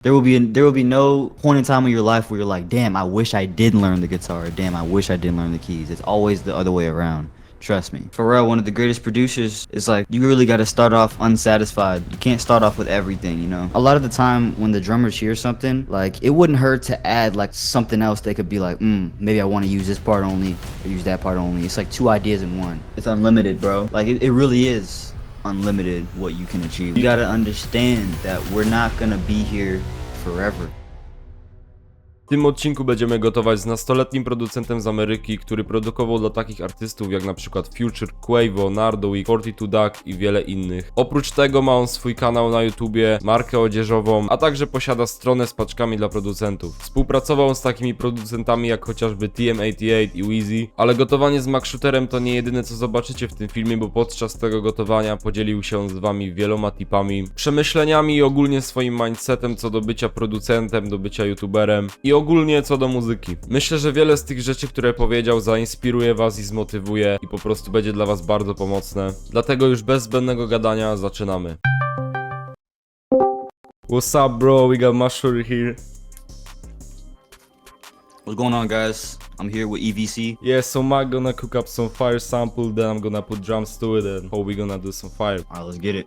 There will be no point in time in your life where you're like, damn, I wish I did learn the guitar. Or, damn, I wish I did learn the keys. It's always the other way around. Trust me. For real, one of the greatest producers is like, you really got to start off unsatisfied. You can't start off with everything, you know? A lot of the time when the drummers hear something, like, it wouldn't hurt to add like something else. They could be like, maybe I want to use this part only or use that part only. It's like two ideas in one. It's unlimited, bro. Like, it really is unlimited what you can achieve. You got to understand that we're not gonna be here forever. W tym odcinku będziemy gotować z nastoletnim producentem z Ameryki, który produkował dla takich artystów jak na przykład Future, Quavo, Nardowick, 42 Duck i wiele innych. Oprócz tego ma on swój kanał na YouTubie, markę odzieżową, a także posiada stronę z paczkami dla producentów. Współpracował z takimi producentami jak chociażby TM88 i Weezy, ale gotowanie z Macshooterem to nie jedyne co zobaczycie w tym filmie, bo podczas tego gotowania podzielił się z wami wieloma tipami, przemyśleniami i ogólnie swoim mindsetem co do bycia producentem, do bycia YouTuberem i ogólnie co do muzyki. Myślę, że wiele z tych rzeczy, które powiedział, zainspiruje was i zmotywuje i po prostu będzie dla was bardzo pomocne. Dlatego już bez zbędnego gadania zaczynamy. What's up, bro? We got Macshooter here. What's going on, guys? I'm here with EVC. Yeah, so Mac gonna cook up some fire sample, then I'm gonna put drums to it, and hope we gonna do some fire. Alright, let's get it.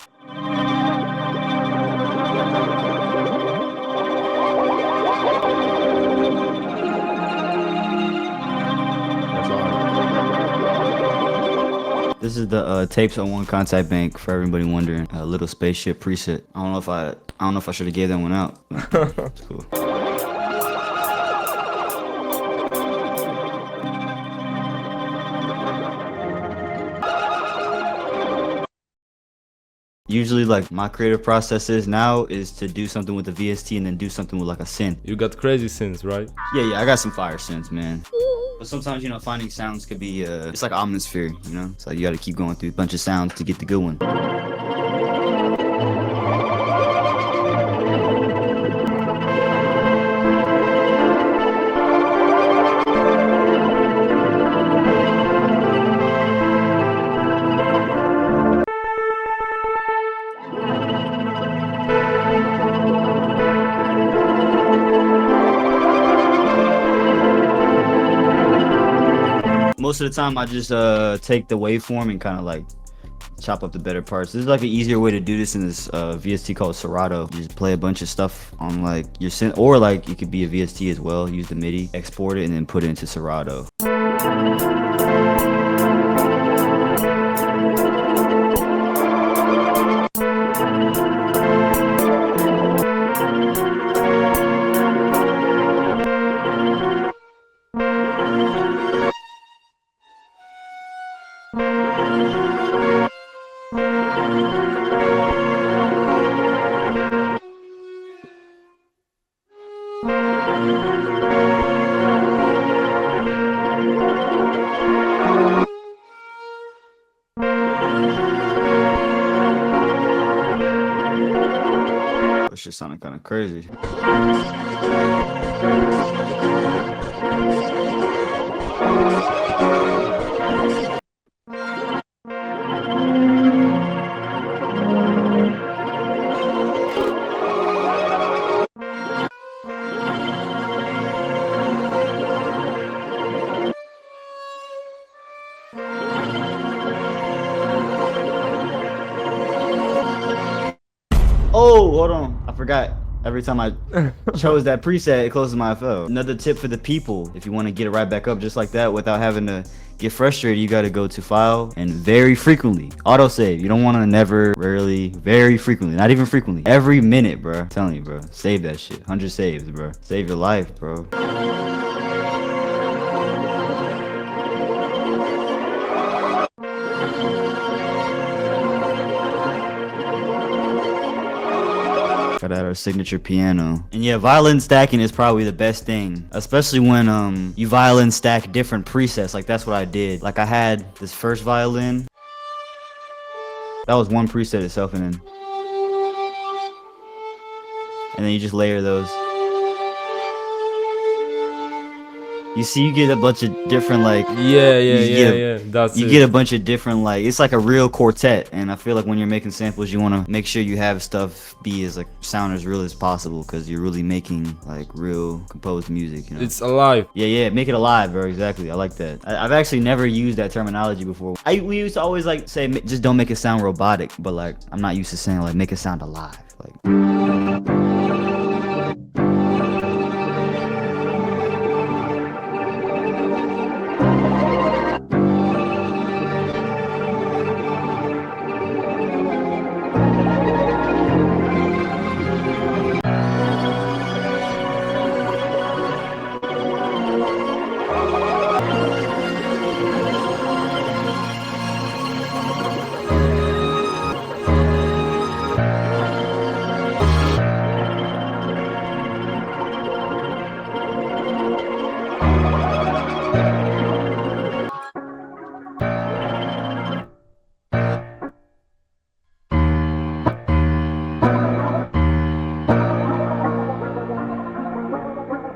This is the tapes on one contact bank for everybody wondering. A little spaceship preset. I don't know if I should have gave that one out. It's cool. Usually, like, my creative process now is to do something with the VST and then do something with like a synth. You got crazy synths, right? Yeah, I got some fire synths, man. But sometimes, you know, finding sounds could be, it's like atmosphere, you know? It's like you gotta keep going through a bunch of sounds to get the good one. Most of the time, I just take the waveform and kind of like chop up the better parts. This is like an easier way to do this in this VST called Serato. You just play a bunch of stuff on like your synth, or like it could be a VST as well. Use the MIDI, export it, and then put it into Serato. That shit sounded kind of crazy. Oh, hold on. I forgot. Every time I chose that preset, it closes my FL. Another tip for the people, if you want to get it right back up just like that without having to get frustrated, you got to go to File and very frequently autosave. You don't want to never, rarely, very frequently, not even frequently. Every minute, bro. I'm telling you, bro. Save that shit. 100 saves, bro. Save your life, bro. Got out our signature piano. And yeah, violin stacking is probably the best thing, especially when you violin stack different presets. Like that's what I did. Like I had this first violin. That was one preset itself, and then you just layer those. You see, you get a bunch of different like Yeah. That's you it. get a bunch of different like it's like a real quartet, and I feel like when you're making samples, you want to make sure you have stuff be as like sound as real as possible because you're really making like real composed music. You know. It's alive. Yeah, make it alive, bro. Exactly. I like that. I've actually never used that terminology before. We used to always like say just don't make it sound robotic, but like I'm not used to saying like make it sound alive. Like.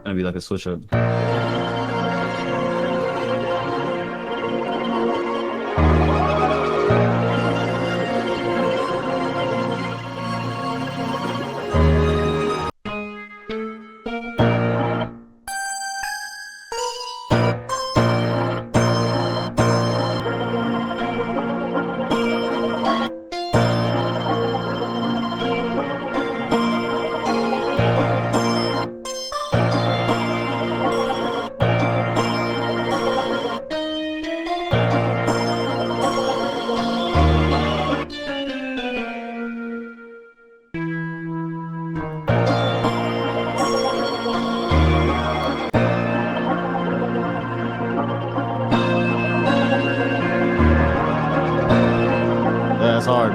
Gonna be like a switch up. That's hard.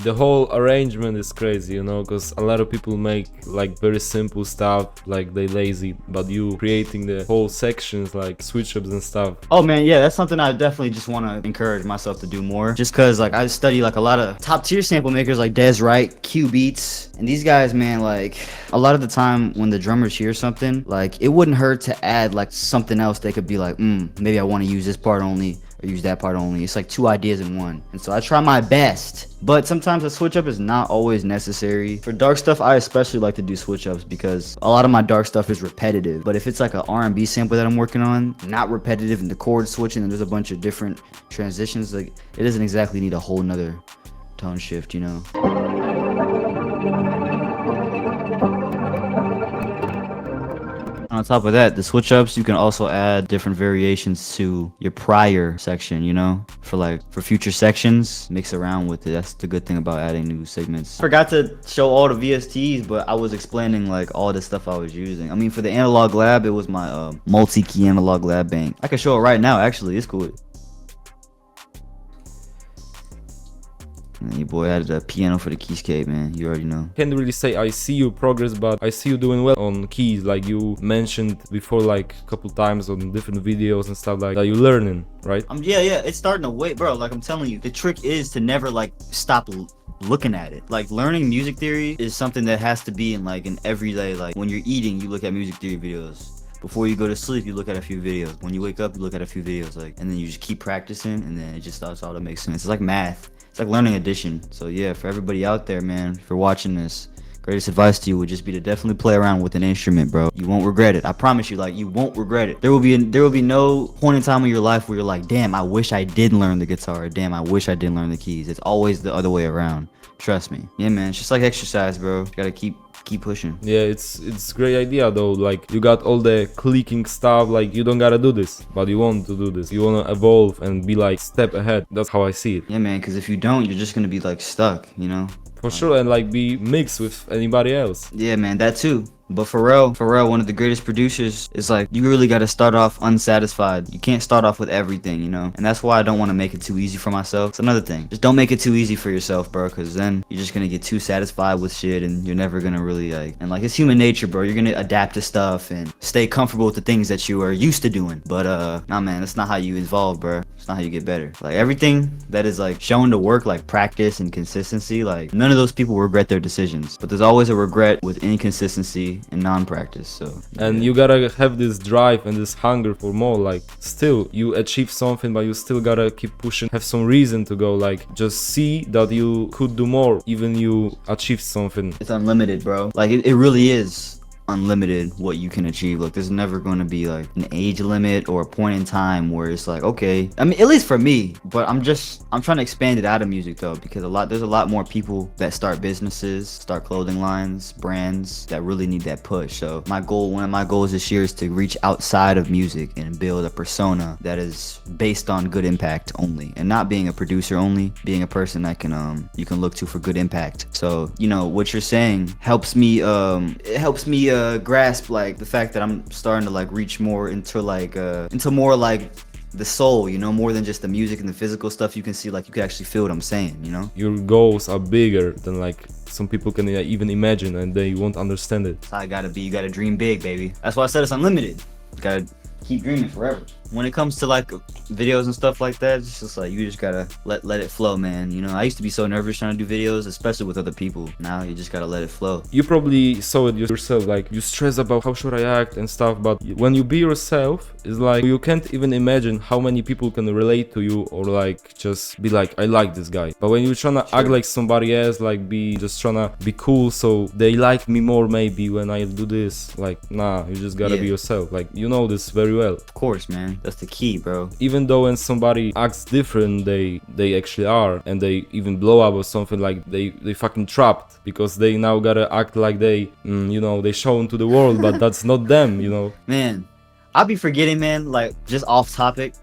The whole arrangement is crazy, you know, because a lot of people make like very simple stuff, like they lazy, but you creating the whole sections like switch ups and stuff. Oh man, yeah, that's something I definitely just want to encourage myself to do more. Just cause like I study like a lot of top tier sample makers like Des Wright, Q Beats, and these guys, man, like a lot of the time when the drummers hear something, like it wouldn't hurt to add like something else. They could be like, maybe I want to use this part only or use that part only. It's like two ideas in one. And so I try my best, but sometimes a switch up is not always necessary. For dark stuff, I especially like to do switch ups because a lot of my dark stuff is repetitive. But if it's like an R&B sample that I'm working on, not repetitive and the chord switching and there's a bunch of different transitions, like it doesn't exactly need a whole nother tone shift, you know? On top of that, the switch ups, you can also add different variations to your prior section, you know, for future sections, mix around with it. That's the good thing about adding new segments. Forgot to show all the VSTs, but I was explaining like all the stuff I was using. I mean, for the analog lab, it was my multi-key analog lab bank. I can show it right now, actually. It's cool. And your boy added a piano for the keyscape, man. You already know. Can't really say I see your progress, but I see you doing well on keys, like you mentioned before, like a couple times on different videos and stuff like that. You're learning, right? Yeah, it's starting to wait, bro. Like I'm telling you, the trick is to never like stop looking at it. Like learning music theory is something that has to be in like an everyday, like when you're eating, you look at music theory videos. Before you go to sleep, you look at a few videos. When you wake up, you look at a few videos, like, and then you just keep practicing, and then it just starts all to make sense. It's like math. It's like learning addition. So yeah, for everybody out there, man, if you're watching this, greatest advice to you would just be to definitely play around with an instrument, bro. You won't regret it. I promise you, like, you won't regret it. There will be no point in time in your life where you're like, damn, I wish I did learn the guitar, or damn, I wish I did learn the keys. It's always the other way around. Trust me. Yeah, man, it's just like exercise, bro. You gotta keep pushing. Yeah, it's great idea though. Like you got all the clicking stuff, like you don't gotta do this, but you want to do this. You wanna evolve and be like step ahead. That's how I see it. Yeah, man, because if you don't, you're just gonna be like stuck, you know? For sure, and like be mixed with anybody else. Yeah, man, that too. But Pharrell, one of the greatest producers, is like, you really gotta start off unsatisfied. You can't start off with everything, you know? And that's why I don't want to make it too easy for myself. It's another thing. Just don't make it too easy for yourself, bro, because then you're just gonna get too satisfied with shit and you're never gonna really like, and like, it's human nature, bro. You're gonna adapt to stuff and stay comfortable with the things that you are used to doing. But nah, man, that's not how you evolve, bro. It's not how you get better. Like everything that is like shown to work, like practice and consistency, like none of those people regret their decisions. But there's always a regret with inconsistency and non-practice. So And you gotta have this drive and this hunger for more. Like still you achieve something, but you still gotta keep pushing, have some reason to go, like just see that you could do more even you achieve something. it's unlimited, bro. Like it really is unlimited what you can achieve. Like there's never going to be like an age limit or a point in time where it's like, okay, I mean, at least for me, but I'm trying to expand it out of music though, because there's a lot more people that start businesses, start clothing lines, brands that really need that push. So one of my goals this year is to reach outside of music and build a persona that is based on good impact only, and not being a producer only, being a person that you can look to for good impact. So you know what you're saying helps me grasp like the fact that I'm starting to like reach more into more like the soul, you know, more than just the music and the physical stuff. You can see, like, you can actually feel what I'm saying, you know. Your goals are bigger than like some people can even imagine, and they won't understand it. That's how it gotta be. You gotta dream big, baby. That's why I said it's unlimited. You gotta keep dreaming forever. When it comes to like videos and stuff like that, it's just like you just gotta let it flow, man. You know, I used to be so nervous trying to do videos, especially with other people. Now you just gotta let it flow. You probably saw it yourself, like you stress about how should I act and stuff, but when you be yourself, it's like you can't even imagine how many people can relate to you, or like just be like, I like this guy. But when you're trying to act like somebody else, like just trying to be cool so they like me more maybe when I do this, like nah, you just gotta be yourself. Like you know this very well. Of course, man. That's the key, bro. Even though when somebody acts different, they actually are, and they even blow up or something, like they fucking trapped because they now gotta act like they you know, they shown to the world, but that's not them, you know. Man, I'll be forgetting, man, like just off topic,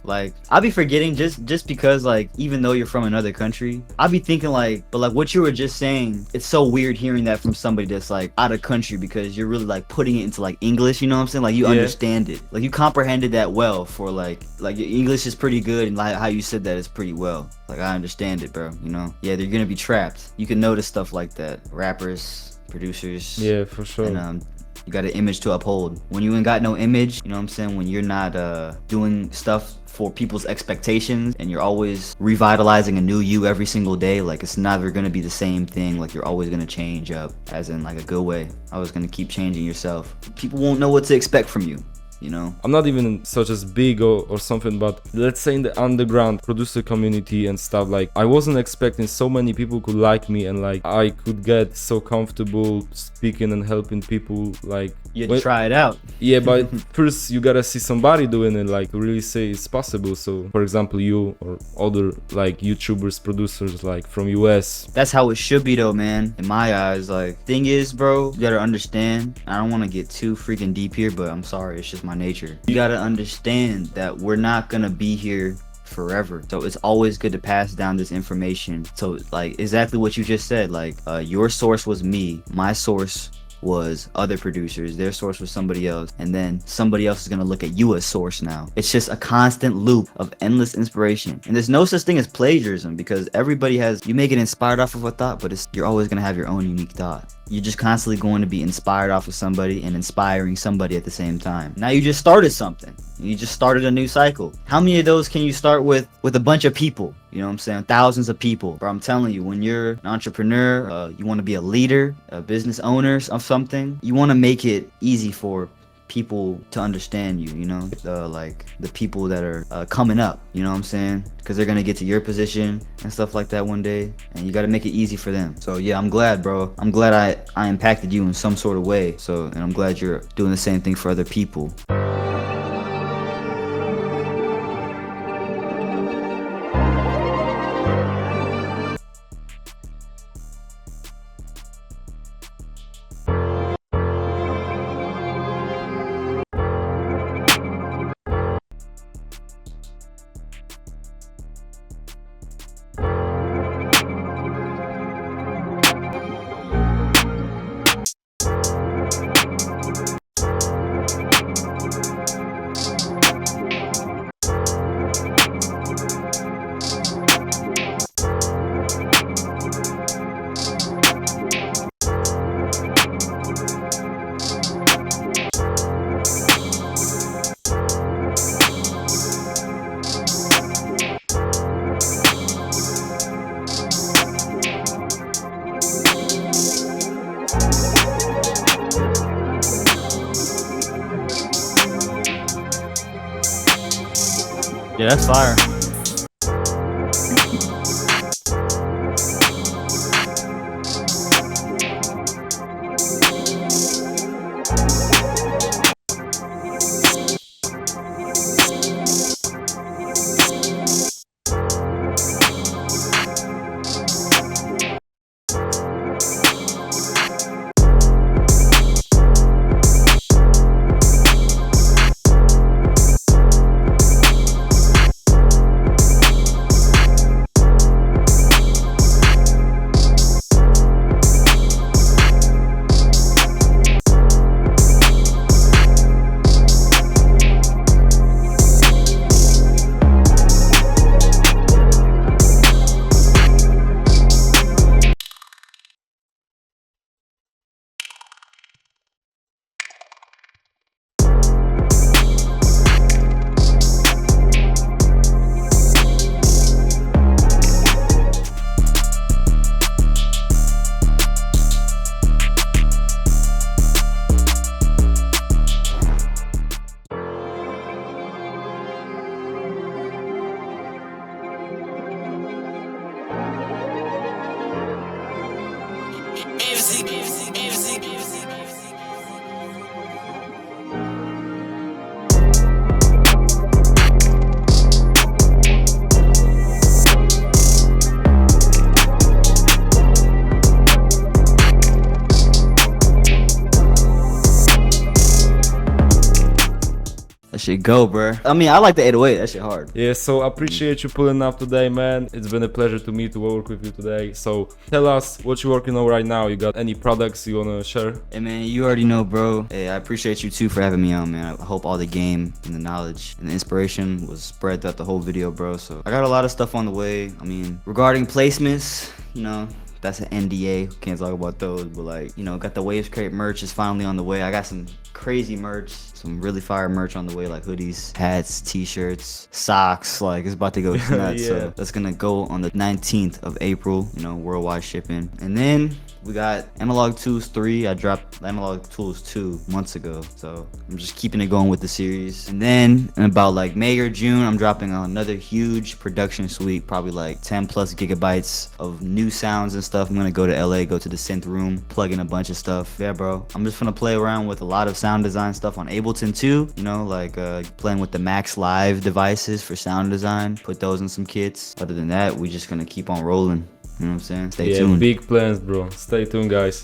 like I'll be forgetting just because, like, even though you're from another country, I'll be thinking like, but like what you were just saying, it's so weird hearing that from somebody that's like out of country, because you're really like putting it into like English, you know what I'm saying? Like you understand it, like you comprehended that well, for like your English is pretty good, and like how you said that is pretty well. Like I understand it, bro, you know? Yeah, they're gonna be trapped. You can notice stuff like that. Rappers, producers. Yeah, for sure. And you got an image to uphold. When you ain't got no image, you know what I'm saying? When you're not doing stuff for people's expectations, and you're always revitalizing a new you every single day, like it's never gonna be the same thing. Like you're always gonna change up, as in like a good way. Always gonna keep changing yourself. People won't know what to expect from you. You know, I'm not even such as big or something, but let's say in the underground producer community and stuff, like I wasn't expecting so many people could like me, and like I could get so comfortable speaking and helping people. Like you had to try it out. Yeah, but first you gotta see somebody doing it, like to really say it's possible. So for example, you or other like YouTubers, producers like from US. That's how it should be though, man, in my eyes. Like thing is, bro, you gotta understand, I don't want to get too freaking deep here, but I'm sorry, it's just my nature. You gotta understand that we're not gonna be here forever, so it's always good to pass down this information. So like exactly what you just said, like your source was me, my source was other producers, their source was somebody else, and then somebody else is gonna look at you as source now. It's just a constant loop of endless inspiration, and there's no such thing as plagiarism, because everybody has, you may get inspired off of a thought, but you're always gonna have your own unique thought. You're just constantly going to be inspired off of somebody and inspiring somebody at the same time. Now you just started something. You just started a new cycle. How many of those can you start with a bunch of people? You know what I'm saying? Thousands of people. But I'm telling you, when you're an entrepreneur, you want to be a leader, a business owner of something, you want to make it easy for people to understand you, you know, like the people that are coming up, you know what I'm saying, because they're gonna get to your position and stuff like that one day, and you got to make it easy for them. So yeah, I'm glad, bro. I'm glad I impacted you in some sort of way. So, and I'm glad you're doing the same thing for other people. Yeah, that's fire. That shit go, bruh. I mean, I like the 808. That shit hard. Yeah, so appreciate you pulling up today, man. It's been a pleasure to meet, to work with you today. So tell us what you're working on right now. You got any products you wanna share? Hey, man, you already know, bro. Hey, I appreciate you too for having me on, man. I hope all the game and the knowledge and the inspiration was spread throughout the whole video, bro. So I got a lot of stuff on the way. I mean, regarding placements, you know, that's an NDA. Can't talk about those, but like, you know, got the Waves Crate merch is finally on the way. I got some crazy merch, some really fire merch on the way, like hoodies, hats, t-shirts, socks. Like, it's about to go nuts. Yeah. So that's gonna go on the 19th of April, you know, worldwide shipping. And then we got Analog Tools 3. I dropped Analog Tools 2 months ago, so I'm just keeping it going with the series. And then in about like May or June, I'm dropping another huge production suite, probably like 10 plus gigabytes of new sounds and stuff. I'm gonna go to LA, go to the synth room, plug in a bunch of stuff. Yeah, bro, I'm just gonna play around with a lot of sound design stuff on Ableton too, you know, like playing with the Max Live devices for sound design, put those in some kits. Other than that, we just gonna keep on rolling. You know what I'm saying? Stay tuned. Big plans, bro. Stay tuned, guys.